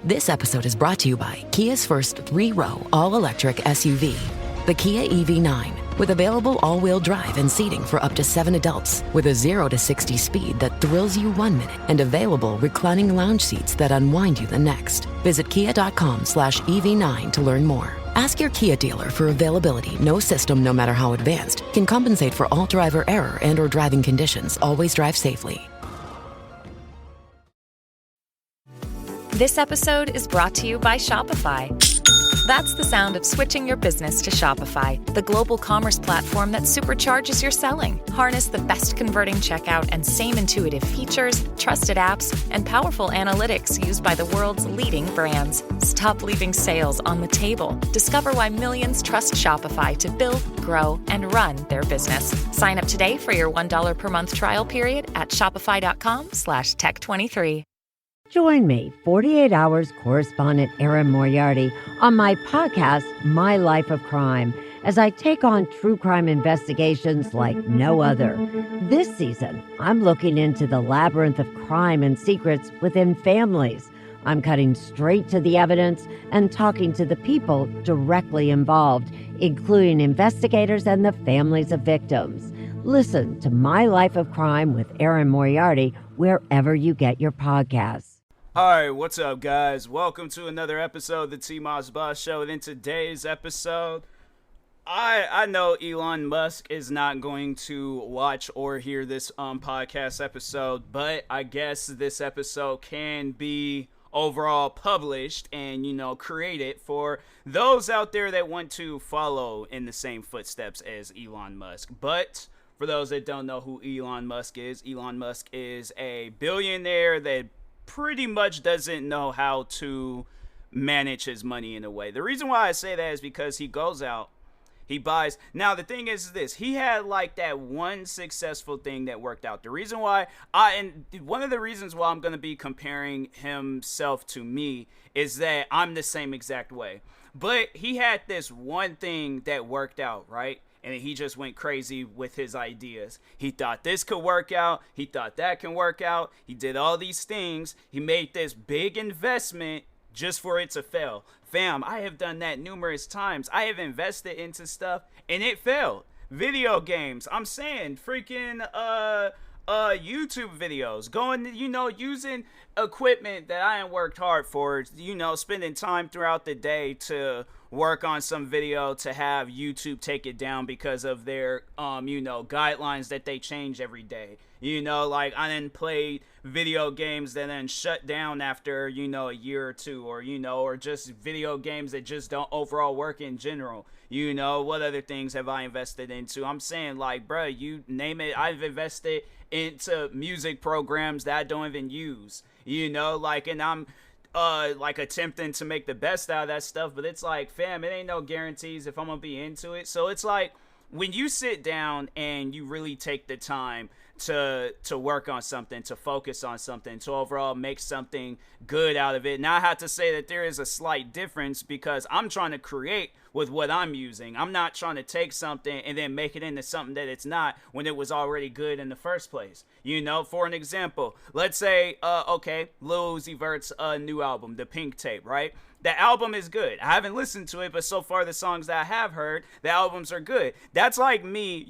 This episode is brought to you by Kia's first 3-row all-electric SUV, the Kia EV9, with available all-wheel drive and seating for up to 7 adults, with a 0 to 60 speed that thrills you 1 minute, and available reclining lounge seats that unwind you the next. Visit kia.com/EV9 to learn more. Ask your Kia dealer for availability. No system, no matter how advanced, can compensate for all driver error and or driving conditions. Always drive safely. This episode is brought to you by Shopify. That's the sound of switching your business to Shopify, the global commerce platform that supercharges your selling. Harness the best converting checkout and same intuitive features, trusted apps, and powerful analytics used by the world's leading brands. Stop leaving sales on the table. Discover why millions trust Shopify to build, grow, and run their business. Sign up today for your $1 per month trial period at shopify.com/tech23. Join me, 48 Hours correspondent Erin Moriarty, on my podcast, My Life of Crime, as I take on true crime investigations like no other. This season, I'm looking into the labyrinth of crime and secrets within families. I'm cutting straight to the evidence and talking to the people directly involved, including investigators and the families of victims. Listen to My Life of Crime with Erin Moriarty wherever you get your podcasts. Alright, what's up, guys? Welcome to another episode of the TMossBoss Show. And in today's episode, I know Elon Musk is not going to watch or hear this podcast episode, but I guess this episode can be overall published and, created for those out there that want to follow in the same footsteps as Elon Musk. But for those that don't know who Elon Musk is a billionaire that pretty much doesn't know how to manage his money in a way. The reason why I say that is because he goes out, he buys. Now, the thing is this, he had like that one successful thing that worked out. The reason why one of the reasons why I'm going to be comparing himself to me is that I'm the same exact way. But he had this one thing that worked out, right? And he just went crazy with his ideas. He thought this could work out. He thought that can work out. He did all these things. He made this big investment just for it to fail. Fam, I have done that numerous times. I have invested into stuff and it failed. Video games. I'm saying freaking YouTube videos. Going, using equipment that I ain't worked hard for, spending time throughout the day to work on some video to have YouTube take it down because of their, guidelines that they change every day. Like I didn't play video games that then shut down after, a year or two, or just video games that just don't overall work in general. What other things have I invested into? I'm saying, like, bruh, you name it, I've invested into music programs that I don't even use, and I'm attempting to make the best out of that stuff, but it's like, fam, it ain't no guarantees if I'm gonna be into it. So it's like, when you sit down and you really take the time to work on something, to focus on something, to overall make something good out of it. Now I have to say that there is a slight difference because I'm trying to create with what I'm using. I'm not trying to take something and then make it into something that it's not when it was already good in the first place. For an example, let's say, Lil Uzi Vert's new album, The Pink Tape, right? The album is good. I haven't listened to it, but so far the songs that I have heard, the albums are good. That's like me,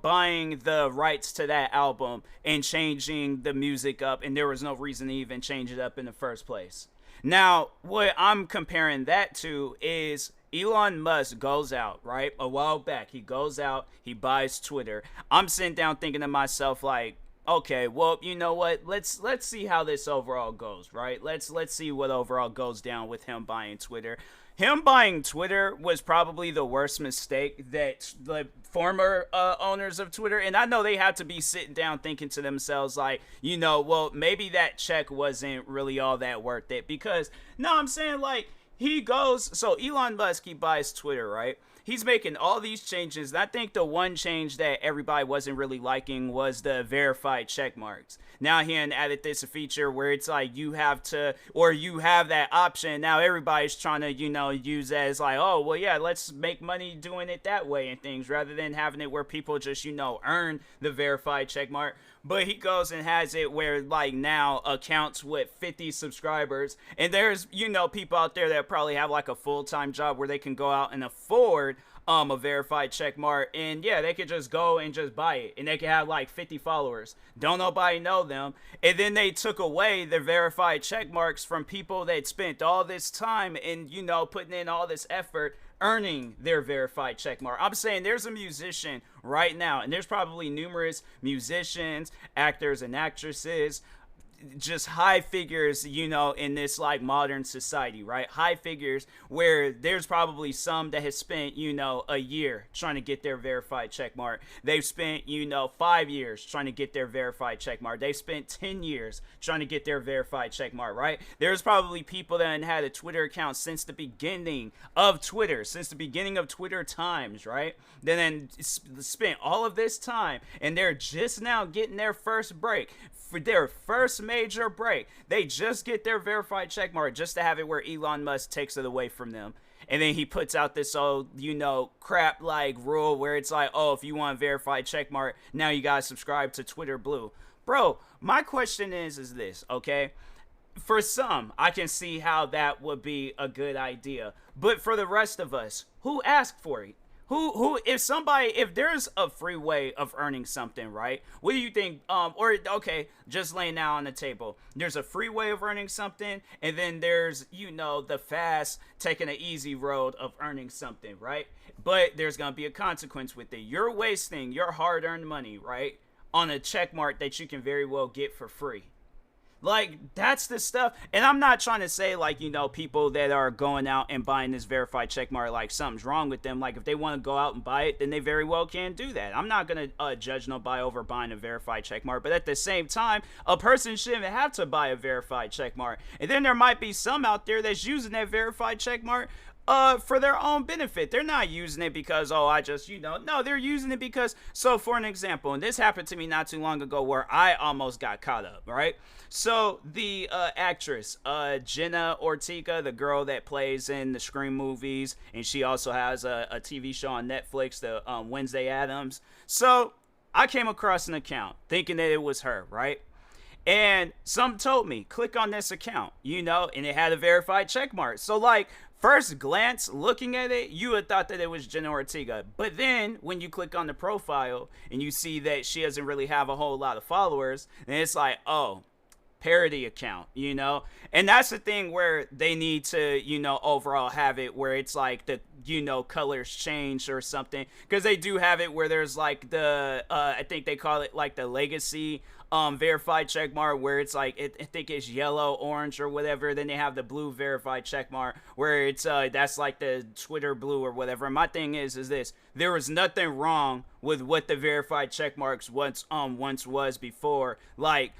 buying the rights to that album and changing the music up, and there was no reason to even change it up in the first place. Now, what I'm comparing that to is Elon Musk goes out, right? A while back, he goes out, he buys Twitter. I'm sitting down thinking to myself, like, okay, well, you know what? Let's see how this overall goes, right? Let's see what overall goes down with him buying Twitter. Him buying Twitter was probably the worst mistake that the former owners of Twitter, and I know they have to be sitting down thinking to themselves, like, well, maybe that check wasn't really all that worth it. Because, no, I'm saying, like, so Elon Musk, he buys Twitter, right? he's making all these changes. And I think the one change that everybody wasn't really liking was the verified check marks. Now he added this feature where it's like you have to, or you have that option. Now everybody's trying to, use that as like, oh, well, yeah, let's make money doing it that way and things, rather than having it where people just, earn the verified check mark. But he goes and has it where, like, now accounts with 50 subscribers, and there's, people out there that probably have like a full-time job where they can go out and afford a verified check mark, and yeah, they could just go and just buy it, and they could have like 50 followers. Don't nobody know them. And then they took away the verified check marks from people that spent all this time and, putting in all this effort earning their verified check mark. I'm saying there's a musician right now, and there's probably numerous musicians, actors, and actresses, just high figures, in this like modern society, right? High figures where there's probably some that has spent, a year trying to get their verified check mark. They've spent, 5 years trying to get their verified check mark. They've spent 10 years trying to get their verified check mark, right? There's probably people that had a Twitter account since the beginning of Twitter, since the beginning of Twitter times, right? Then spent all of this time, and they're just now getting their first break. For their first major break, they just get their verified check mark just to have it where Elon Musk takes it away from them. And then he puts out this old, crap like rule where it's like, oh, if you want a verified check mark, now you gotta subscribe to Twitter Blue. Bro, my question is this, okay? For some, I can see how that would be a good idea. But for the rest of us, who asked for it? If there's a free way of earning something, right? What do you think? Just laying out on the table. There's a free way of earning something, and then there's, the fast, taking an easy road of earning something, right? But there's going to be a consequence with it. You're wasting your hard-earned money, right, on a check mark that you can very well get for free. Like, that's the stuff. And I'm not trying to say, like, people that are going out and buying this verified check mark, like, something's wrong with them. Like, if they want to go out and buy it, then they very well can do that. I'm not going to judge nobody over buying a verified check mark. But at the same time, a person shouldn't have to buy a verified check mark. And then there might be some out there that's using that verified check mark for their own benefit. They're not using it because, no, they're using it because, so for an example, and this happened to me not too long ago where I almost got caught up, right? So the actress, Jenna Ortega, the girl that plays in the Scream movies, and she also has a TV show on Netflix, the Wednesday Addams. So I came across an account thinking that it was her, right? And some told me, click on this account, and it had a verified check mark. So, like, first glance, looking at it, you would thought that it was Jenna Ortega. But then, when you click on the profile, and you see that she doesn't really have a whole lot of followers, then it's like, oh, parody account, And that's the thing where they need to, overall have it where it's like the, colors change or something. Because they do have it where there's like the, I think they call it like the legacy verified check mark where it's like I think it's yellow, orange, or whatever. Then they have the blue verified check mark where it's that's like the Twitter Blue or whatever. And my thing is this: there was nothing wrong with what the verified check marks once was before, like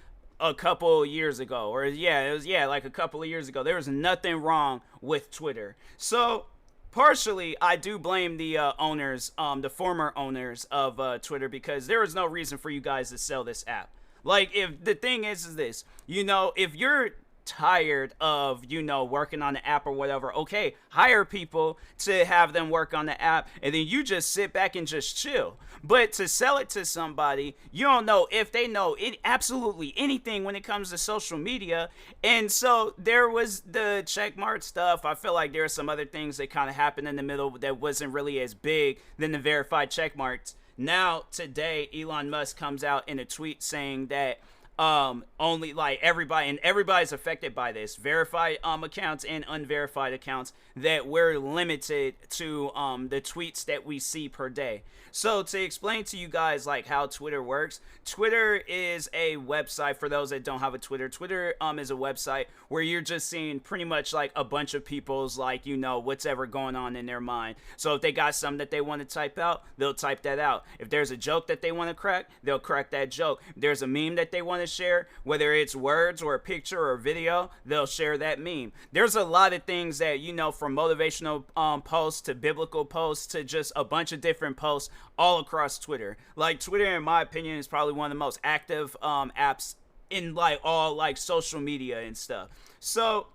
a couple years ago, or like a couple of years ago. There was nothing wrong with Twitter. So partially, I do blame the owners, the former owners of Twitter, because there was no reason for you guys to sell this app. Like, if the thing is this, if you're tired of, working on the app or whatever, okay, hire people to have them work on the app, and then you just sit back and just chill. But to sell it to somebody, you don't know if they know absolutely anything when it comes to social media. And so there was the checkmark stuff. I feel like there are some other things that kind of happened in the middle that wasn't really as big than the verified checkmarks. Now, today, Elon Musk comes out in a tweet saying that only like everybody's affected by this, verified accounts and unverified accounts, that we're limited to the tweets that we see per day. So to explain to you guys like how Twitter works, Twitter is a website. For those that don't have a Twitter is a website where you're just seeing pretty much like a bunch of people's like what's ever going on in their mind. So if they got something that they want to type out, they'll type that out. If there's a joke that they want to crack, they'll crack that joke. If there's a meme that they want to share, whether it's words or a picture or a video, they'll share that meme. There's a lot of things that, from motivational posts to biblical posts to just a bunch of different posts all across Twitter. Like, Twitter, in my opinion, is probably one of the most active apps in like all like social media and stuff. So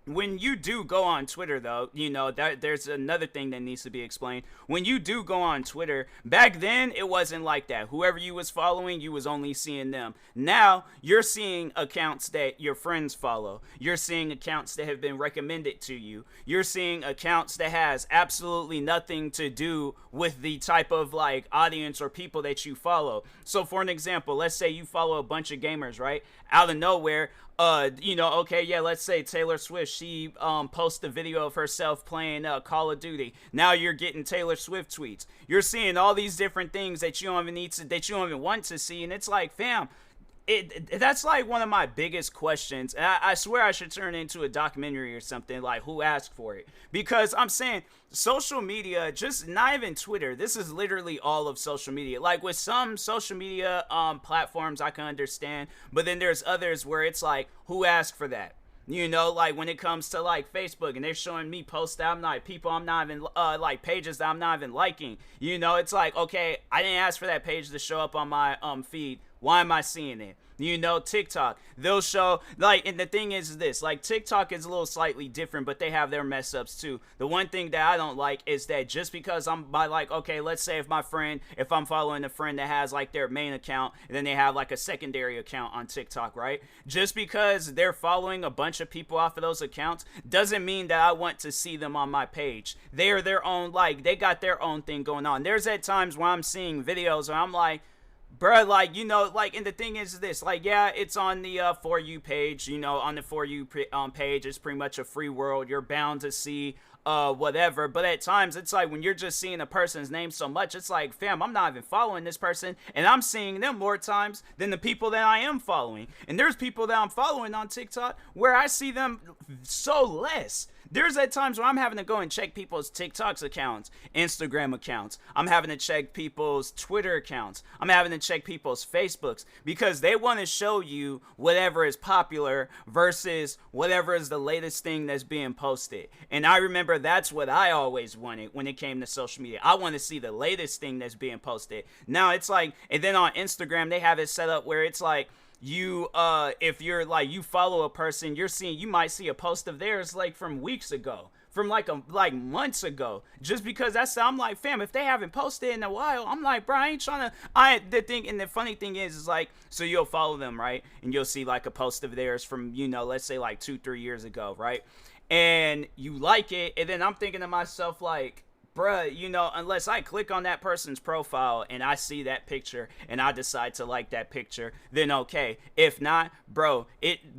when you do go on Twitter, though, that there's another thing that needs to be explained. When you do go on Twitter, back then it wasn't like that. Whoever you was following, you was only seeing them. Now you're seeing accounts that your friends follow. You're seeing accounts that have been recommended to you. You're seeing accounts that has absolutely nothing to do with the type of like audience or people that you follow. So for an example, let's say you follow a bunch of gamers, right? Out of nowhere, let's say Taylor Swift, she posts a video of herself playing Call of Duty. Now you're getting Taylor Swift tweets. You're seeing all these different things that you don't even want to see, and it's like, fam, that's like one of my biggest questions. And I swear I should turn it into a documentary or something, like who asked for it. Because I'm saying social media, just not even Twitter, this is literally all of social media. Like with some social media platforms I can understand, but then there's others where it's like, who asked for that? Like when it comes to like Facebook and they're showing me posts that I'm not, people I'm not even, like pages that I'm not even liking. It's like, okay, I didn't ask for that page to show up on my feed. Why am I seeing it? TikTok, they'll show, like, and the thing is this, like, TikTok is a little slightly different, but they have their mess ups too. The one thing that I don't like is that just because okay, let's say if I'm following a friend that has like their main account and then they have like a secondary account on TikTok, right? Just because they're following a bunch of people off of those accounts doesn't mean that I want to see them on my page. They are their own, like, they got their own thing going on. There's at times where I'm seeing videos where I'm like, bruh, like, and the thing is this, like, yeah, it's on the For You page, on the For You page, it's pretty much a free world. You're bound to see whatever, but at times it's like when you're just seeing a person's name so much, it's like, fam, I'm not even following this person, and I'm seeing them more times than the people that I am following. And there's people that I'm following on TikTok where I see them so less. There's at times where I'm having to go and check people's TikToks accounts, Instagram accounts. I'm having to check people's Twitter accounts. I'm having to check people's Facebooks because they want to show you whatever is popular versus whatever is the latest thing that's being posted. And I remember that's what I always wanted when it came to social media. I want to see the latest thing that's being posted. Now it's like, and then on Instagram, they have it set up where it's like, if you're like, you follow a person, you might see a post of theirs like from weeks ago, from like months ago, just because I'm like, fam, if they haven't posted in a while, I'm like, bro, I ain't trying to, and the funny thing is like, so you'll follow them, right? And you'll see like a post of theirs from, let's say like 2-3 years ago, right? And you like it. And then I'm thinking to myself, like, bruh, unless I click on that person's profile and I see that picture and I decide to like that picture, then okay. If not, bro,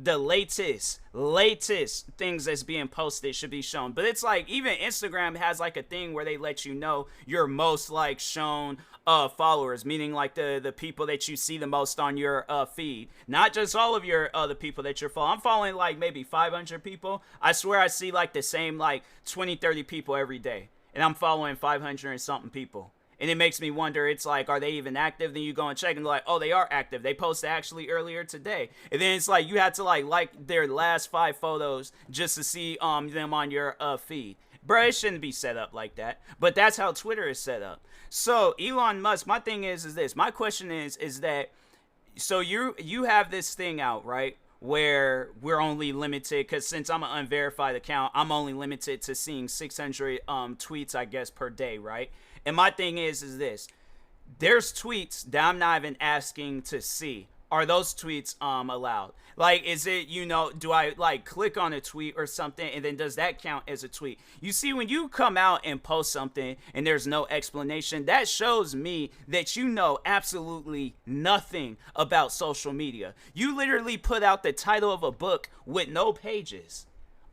the latest things that's being posted should be shown. But it's like, even Instagram has like a thing where they let you know your most like shown followers, meaning like the people that you see the most on your feed, not just all of your the people that you're following. I'm following like maybe 500 people. I swear I see like the same like 20-30 people every day. And I'm following 500 and something people. And it makes me wonder, it's like, are they even active? Then you go and check and like, oh, they are active. They posted actually earlier today. And then it's like, you have to like their last 5 photos just to see them on your feed. Bro, it shouldn't be set up like that. But that's how Twitter is set up. So Elon Musk, my thing is this. My question is that, so you have this thing out, right? Where we're only limited, because since I'm an unverified account, I'm only limited to seeing 600 tweets, I guess, per day, right? And my thing is this. There's tweets that I'm not even asking to see. Are those tweets allowed? Like, is it, do I like click on a tweet or something, and then does that count as a tweet? You see, when you come out and post something and there's no explanation, that shows me that you know absolutely nothing about social media. You literally put out the title of a book with no pages.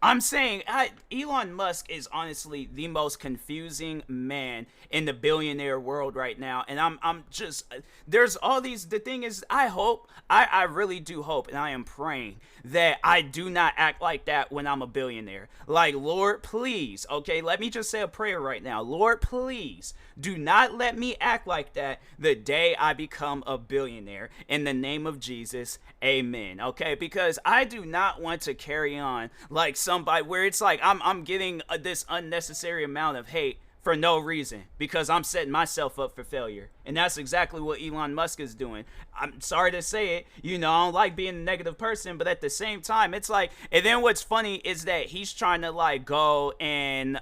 I'm saying Elon Musk is honestly the most confusing man in the billionaire world right now, and I'm just there's all these. The thing is, I really do hope, and I am praying that I do not act like that when I'm a billionaire. Like, Lord, please, okay, let me just say a prayer right now. Lord, please do not let me act like that the day I become a billionaire. In the name of Jesus, amen. Okay, because I do not want to carry on like somebody where it's like I'm getting this unnecessary amount of hate for no reason because I'm setting myself up for failure. And that's exactly what Elon Musk is doing. I'm sorry to say it, I don't like being a negative person, but at the same time, it's like, and then what's funny is that he's trying to like go and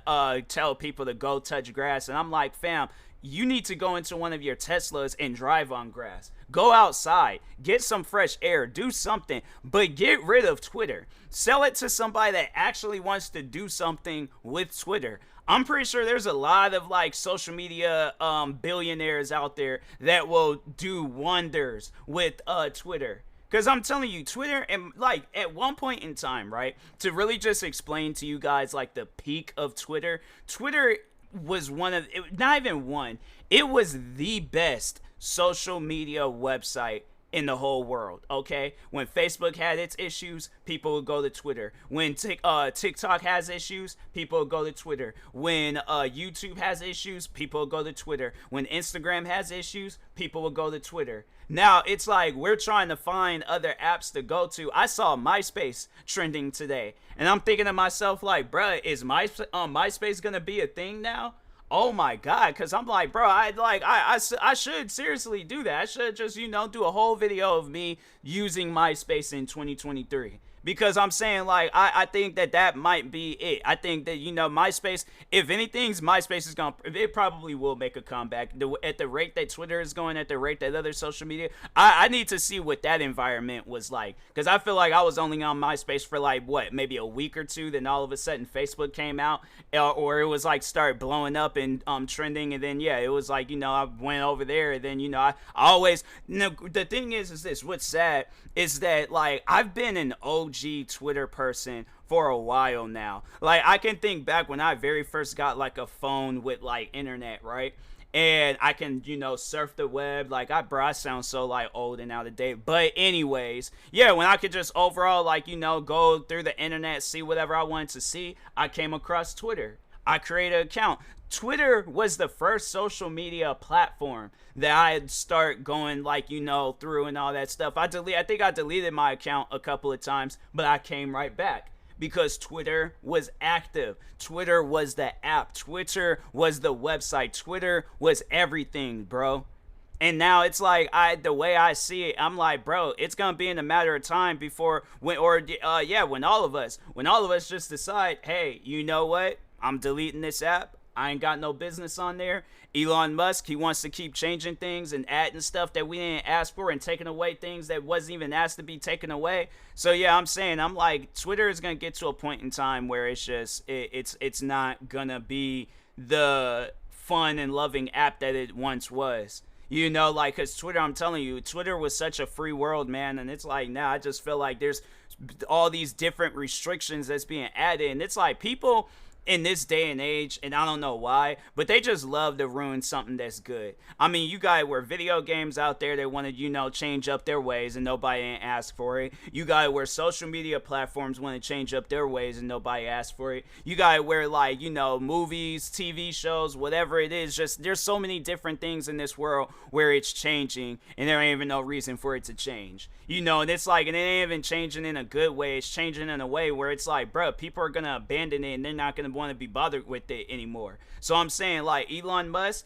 tell people to go touch grass. And I'm like, fam, you need to go into one of your Teslas and drive on grass. Go outside, get some fresh air, do something, but get rid of Twitter. Sell it to somebody that actually wants to do something with Twitter. I'm pretty sure there's a lot of like social media billionaires out there that will do wonders with Twitter. Because I'm telling you, Twitter, and like at one point in time, right, to really just explain to you guys like the peak of Twitter, Twitter was not even one, it was the best social media website in the whole world, okay? When Facebook had its issues, people would go to Twitter. When TikTok has issues, people would go to Twitter. When YouTube has issues, people would go to Twitter. When Instagram has issues, people would go to Twitter. Now, it's like we're trying to find other apps to go to. I saw MySpace trending today, and I'm thinking to myself, like, bruh, is MySpace gonna be a thing now? Oh my God, because I'm like, bro, I should seriously do that. I should just, do a whole video of me using MySpace in 2023. Because I'm saying, like, I think that might be it. I think that, MySpace, if anything's, MySpace is going to, it probably will make a comeback. At the rate that Twitter is going, at the rate that other social media, I need to see what that environment was like. Because I feel like I was only on MySpace for, like, maybe a week or two. Then all of a sudden Facebook came out. Or it was, like, start blowing up and trending. And then, yeah, it was like, I went over there. And then, I always, the thing is this, what's sad is that, like, I've been an OG Twitter person for a while now. Like, I can think back when I very first got like a phone with like internet, right? And I can, surf the web. Like, I sound so like old and out of date. But anyways, yeah, when I could just overall like, go through the internet, see whatever I wanted to see, I came across Twitter. I created an account. Twitter was the first social media platform that I'd start going like, through and all that stuff. I think I deleted my account a couple of times, but I came right back because Twitter was active. Twitter was the app. Twitter was the website. Twitter was everything, bro. And now it's like, the way I see it, I'm like, bro, it's gonna be in a matter of time before when all of us just decide, hey, you know what? I'm deleting this app. I ain't got no business on there. Elon Musk, he wants to keep changing things and adding stuff that we didn't ask for and taking away things that wasn't even asked to be taken away. So yeah, I'm like, Twitter is gonna get to a point in time where it's just it's not gonna be the fun and loving app that it once was. Like, because Twitter, I'm telling you, Twitter was such a free world, man. And it's like, now I just feel like there's all these different restrictions that's being added. And it's like people in this day and age, and I don't know why, but they just love to ruin something that's good. I mean, you got where video games out there, they want to, change up their ways and nobody ain't asked for it. You got where social media platforms want to change up their ways and nobody asked for it. You got where, like, movies, TV shows, whatever it is, just there's so many different things in this world where it's changing and there ain't even no reason for it to change. And it's like, and it ain't even changing in a good way. It's changing in a way where it's like, bro, people are going to abandon it and they're not going to want to be bothered with it anymore. So I'm saying, like, Elon Musk,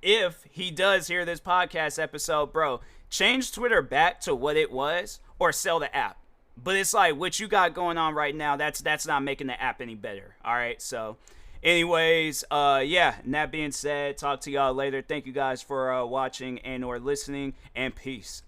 if he does hear this podcast episode, bro, change Twitter back to what it was or sell the app. But it's like, what you got going on right now, that's not making the app any better. All right, so anyways, yeah, and that being said, talk to y'all later. Thank you guys for watching and or listening, and peace.